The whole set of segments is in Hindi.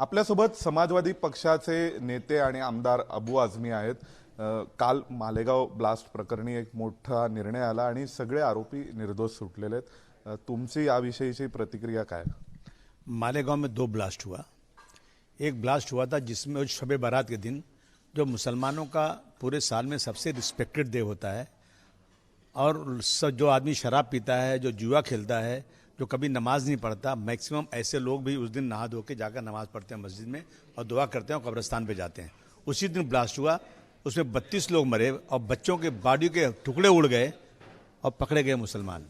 आपल्यासोबत समाजवादी पक्षाचे नेते आणि आमदार अबू आझमी आहेत। काल मालेगाव ब्लास्ट प्रकरणी एक मोठा निर्णय आला आणि सगळे आरोपी निर्दोष सुटलेले आहेत। तुमची याविषयीची प्रतिक्रिया काय? मालेगांव में 2 ब्लास्ट हुआ। एक ब्लास्ट हुआ था जिसमें शब बारात के दिन, जो मुसलमानों का पूरे साल में सबसे रिस्पेक्टेड डे होता है, और जो आदमी शराब पीता है, जो जुआ खेलता है, जो कभी नमाज नहीं पढ़ता, मैक्सिमम ऐसे लोग भी उस दिन नहा धो के जाकर नमाज पढ़ते हैं मस्जिद में और दुआ करते हैं और कब्रिस्तान पे जाते हैं। उसी दिन ब्लास्ट हुआ, उसमें 32 लोग मरे और बच्चों के बॉडी के टुकड़े उड़ गए और पकड़े गए मुसलमान।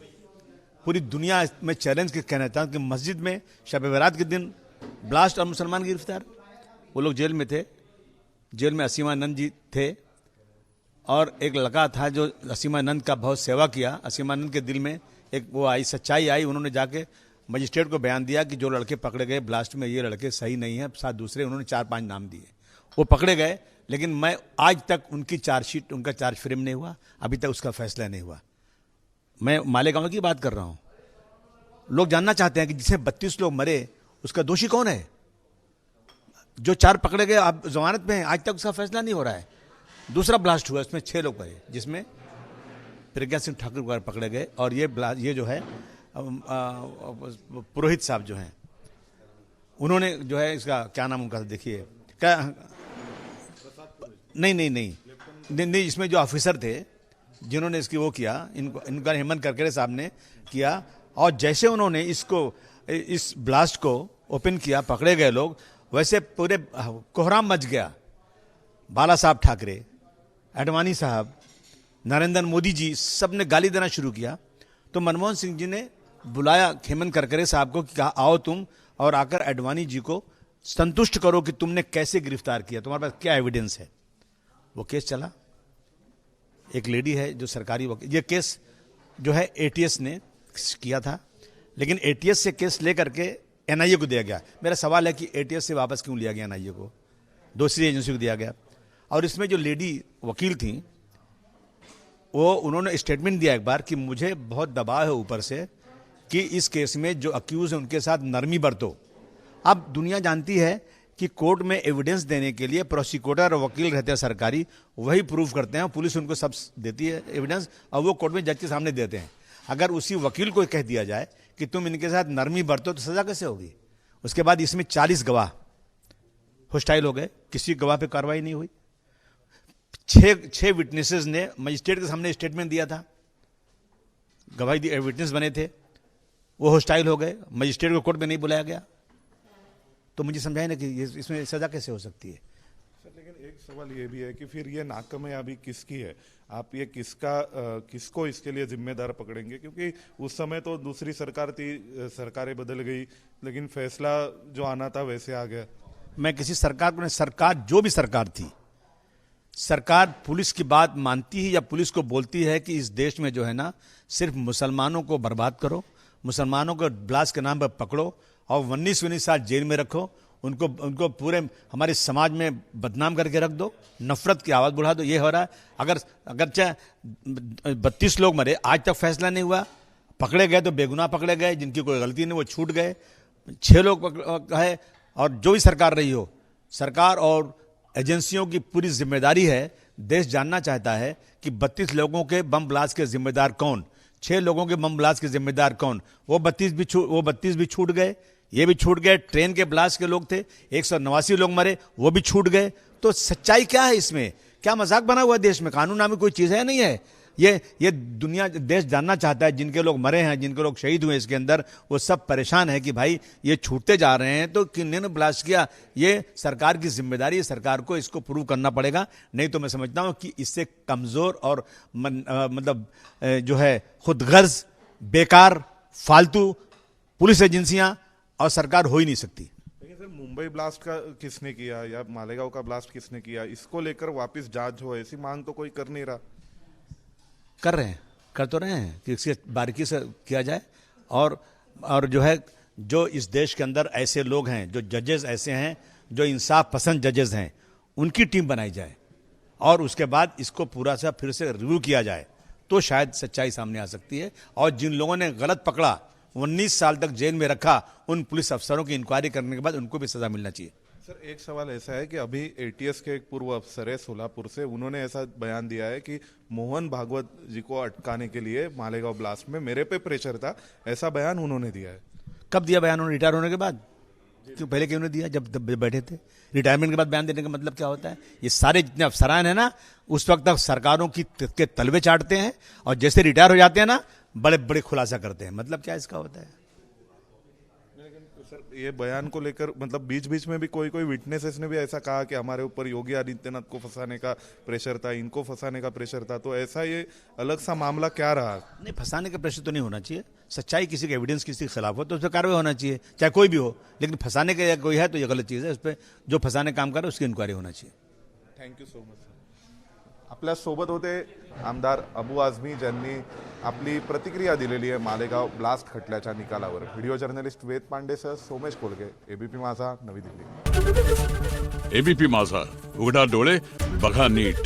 पूरी दुनिया में चैलेंज के कहना चाहता कि मस्जिद में शब बारात के दिन ब्लास्ट और मुसलमान गिरफ्तार। वो लोग जेल में थे, जेल में असीमानंद जी थे और एक लड़का था जो असीमानंद का बहुत सेवा किया। असीमानंद के दिल में एक वो आई, सच्चाई आई। उन्होंने जाके मजिस्ट्रेट को बयान दिया कि जो लड़के पकड़े गए ब्लास्ट में, ये लड़के सही नहीं है। साथ दूसरे उन्होंने 4-5 नाम दिए, वो पकड़े गए। लेकिन मैं आज तक उनकी चार्जशीट, उनका चार्ज फ्रेम नहीं हुआ, अभी तक उसका फैसला नहीं हुआ। मैं मालेगांव की बात कर रहा हूं। लोग जानना चाहते हैं कि जिसे 32 लोग मरे उसका दोषी कौन है। जो 4 पकड़े गए अब जमानत में हैं, आज तक उसका फैसला नहीं हो रहा है। दूसरा ब्लास्ट हुआ, इसमें 6 लोग मरे, जिसमें प्रज्ञा सिंह ठाकुर वगैरह पकड़े गए। और ये जो है पुरोहित साहब जो हैं, उन्होंने जो है इसका क्या नाम उनका देखिए क्या, नहीं, इसमें जो ऑफिसर थे जिन्होंने इसकी वो किया, इनका हेमंत करकरे साहब ने किया। और जैसे उन्होंने इस ब्लास्ट को ओपन किया, पकड़े गए लोग, वैसे पूरे कोहराम मच गया। बाला साहब ठाकरे, आडवाणी साहब, नरेंद्र मोदी जी, सब ने गाली देना शुरू किया। तो मनमोहन सिंह जी ने बुलाया हेमंत करकरे साहब को कि कहा आओ तुम और आकर आडवाणी जी को संतुष्ट करो कि तुमने कैसे गिरफ्तार किया, तुम्हारे पास क्या एविडेंस है। वो केस चला। एक लेडी है जो सरकारी वकील, ये केस जो है एटीएस ने किया था, लेकिन एटीएस से केस लेकर के एनआईए को दिया गया। मेरा सवाल है कि एटीएस से वापस क्यों लिया गया एनआईए को, दूसरी एजेंसी को दिया गया। और इसमें जो लेडी वकील थी, वो उन्होंने स्टेटमेंट दिया एक बार कि मुझे बहुत दबाव है ऊपर से कि इस केस में जो अक्यूज है उनके साथ नरमी बरतो। अब दुनिया जानती है कि कोर्ट में एविडेंस देने के लिए प्रोसिक्यूटर और वकील रहते हैं सरकारी, वही प्रूफ करते हैं, पुलिस उनको सब देती है एविडेंस और वो कोर्ट में जज के सामने देते हैं। अगर उसी वकील को कह दिया जाए कि तुम इनके साथ नरमी बरतो तो सजा कैसे होगी। उसके बाद इसमें 40 गवाह होस्टाइल हो गए, किसी गवाह पे कार्रवाई नहीं हुई। 6 विटनेसेस ने मजिस्ट्रेट के सामने स्टेटमेंट दिया था, गवाही दी, विटनेस बने थे, वो होस्टाइल हो गए, मजिस्ट्रेट को कोर्ट में नहीं बुलाया गया। तो मुझे समझाए ना कि इसमें सजा कैसे हो सकती है। सर, लेकिन एक सवाल ये भी है कि फिर ये नाकामयाबी किसकी है? आप ये किसको इसके लिए जिम्मेदार पकड़ेंगे? क्योंकि उस समय तो दूसरी सरकार थी, सरकारें बदल गई, लेकिन फैसला जो आना था वैसे आ गया। मैं किसी सरकार को नहीं, सरकार जो भी सरकार थी, सरकार पुलिस की बात मानती है या पुलिस को बोलती है कि इस देश में जो है ना, सिर्फ मुसलमानों को बर्बाद करो, मुसलमानों को ब्लास्ट के नाम पर पकड़ो और 19 साल जेल में रखो, उनको पूरे हमारे समाज में बदनाम करके रख दो, नफरत की आवाज बढ़ा दो। ये हो रहा है। अगर चाहे 32 लोग मरे, आज तक फैसला नहीं हुआ। पकड़े गए तो बेगुनाह पकड़े गए, जिनकी कोई गलती नहीं वो छूट गए। 6 लोग है। और जो भी सरकार रही हो, सरकार और एजेंसियों की पूरी जिम्मेदारी है। देश जानना चाहता है कि 32 लोगों के बम ब्लास्ट के जिम्मेदार कौन, 6 लोगों के बम ब्लास्ट के जिम्मेदार कौन। वो 32 भी छूट गए, ये भी छूट गए। ट्रेन के ब्लास्ट के लोग थे, 189 लोग मरे, वो भी छूट गए। तो सच्चाई क्या है इसमें? क्या मजाक बना हुआ है देश में? कानून नामी कोई चीज है नहीं है। ये दुनिया, देश जानना चाहता है। जिनके लोग मरे हैं, जिनके लोग शहीद हुए इसके अंदर, वो सब परेशान है कि भाई ये छूटते जा रहे हैं, तो किन्होंने ब्लास्ट किया। ये सरकार की जिम्मेदारी है, सरकार को इसको प्रूव करना पड़ेगा। नहीं तो मैं समझता हूं कि इससे कमजोर और मतलब जो है खुदगर्ज, बेकार, फालतू पुलिस एजेंसियां और सरकार हो ही नहीं सकती। लेकिन सर, मुंबई ब्लास्ट का किसने किया या मालेगांव का ब्लास्ट किसने किया, इसको लेकर वापस जांच हो, ऐसी मांग तो कोई कर नहीं रहा। कर तो रहे हैं कि इसके बारीकी से किया जाए। और जो है, जो इस देश के अंदर ऐसे लोग हैं, जो जजेस ऐसे हैं, जो इंसाफ पसंद जजेस हैं, उनकी टीम बनाई जाए और उसके बाद इसको पूरा सा फिर से रिव्यू किया जाए, तो शायद सच्चाई सामने आ सकती है। और जिन लोगों ने गलत पकड़ा, 19 साल तक जेल में रखा, उन पुलिस अफसरों की इंक्वायरी करने के बाद उनको भी सजा मिलना चाहिए। सर एक सवाल ऐसा है कि अभी एटीएस के एक पूर्व अफसर है सोलापुर से, उन्होंने ऐसा बयान दिया है कि मोहन भागवत जी को अटकाने के लिए मालेगांव ब्लास्ट में मेरे पे प्रेशर था, ऐसा बयान उन्होंने दिया है। कब दिया बयान उन्होंने? रिटायर होने के बाद? क्यों पहले क्यों नहीं दिया जब बैठे थे? रिटायरमेंट के बाद बयान देने का मतलब क्या होता है? ये सारे जितने अफसरान है ना, उस वक्त तक सरकारों के तलवे चाटते हैं, और जैसे रिटायर हो जाते हैं ना, बड़े बड़े खुलासा करते हैं। मतलब क्या इसका होता है? सर ये बयान को लेकर मतलब बीच बीच में भी कोई कोई विटनेसेस ने भी ऐसा कहा कि हमारे ऊपर योगी आदित्यनाथ को फंसाने का प्रेशर था, इनको फंसाने का प्रेशर था, तो ऐसा ये अलग सा मामला क्या रहा? नहीं, फंसाने का प्रेशर तो नहीं होना चाहिए। सच्चाई किसी के एविडेंस किसी के खिलाफ हो तो उस पर कार्रवाई होना चाहिए, चाहे कोई भी हो। लेकिन फंसाने का कोई है तो ये गलत चीज़ है। उस पर जो फंसाने का काम कर रहा है उसकी इंक्वायरी होना चाहिए। Thank you so much sir. आपल्या सोबत होते आमदार अबू आझमी, ज्यांनी आपली प्रतिक्रिया दिलेली आहे मालेगाव ब्लास्ट खटल्याच्या निकालावर. व्हिडिओ जर्नलिस्ट वेद पांडेसह सोमेश कोलगे, एबीपी माझा, नवी दिल्ली. एबीपी माझा, उघडा डोळे बघा नीट.